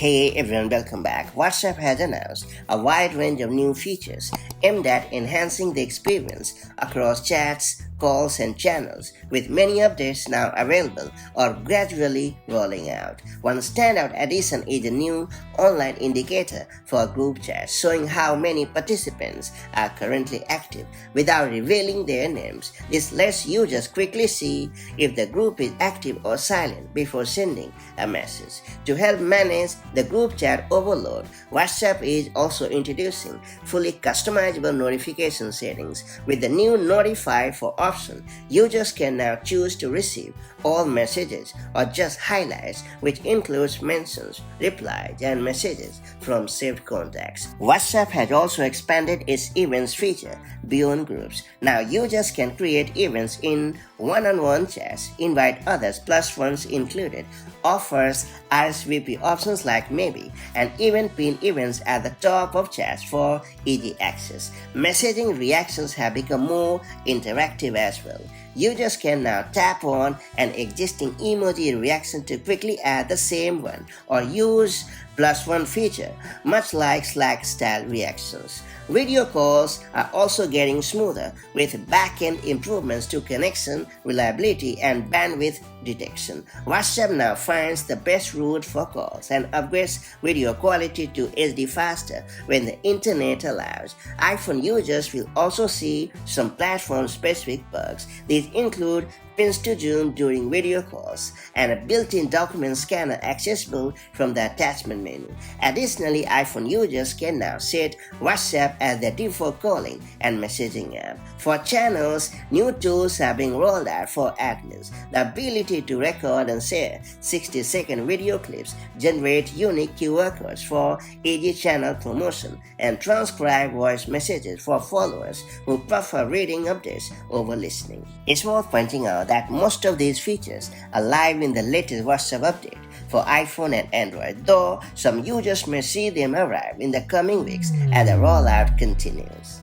Hey everyone, welcome back. WhatsApp has announced a wide range of new features aimed at enhancing the experience across chats, calls, and channels, with many updates now available or gradually rolling out. One standout addition is a new online indicator for group chats showing how many participants are currently active without revealing their names. This lets users quickly see if the group is active or silent before sending a message. To help manage the group chat overload, WhatsApp is also introducing fully customizable notification settings. With the new Notify for option, users can now choose to receive all messages or just highlights, which includes mentions, replies, and messages from saved contacts. WhatsApp has also expanded its events feature beyond groups. Now users can create events in one-on-one chats, invite others plus ones included, offers RSVP options like Maybe, and even pin events at the top of chats for easy access. Messaging reactions have become more interactive as well. Users can now tap on an existing emoji reaction to quickly add the same one or use +1 feature, much like Slack style reactions. Video calls are also getting smoother with back-end improvements to connection, reliability, and bandwidth detection. WhatsApp now finds the best route for calls and upgrades video quality to HD faster when the internet allows. iPhone users will also see some platform-specific bugs. These include pins to zoom during video calls, and a built-in document scanner accessible from the attachment menu. Additionally, iPhone users can now set WhatsApp as their default calling and messaging app. For channels, new tools are being rolled out for admins. The ability to record and share 60-second video clips, generate unique QR codes for easy channel promotion, and transcribe voice messages for followers who prefer reading updates over listening. It's worth pointing out that most of these features are live in the latest WhatsApp update for iPhone and Android, though some users may see them arrive in the coming weeks as the rollout continues.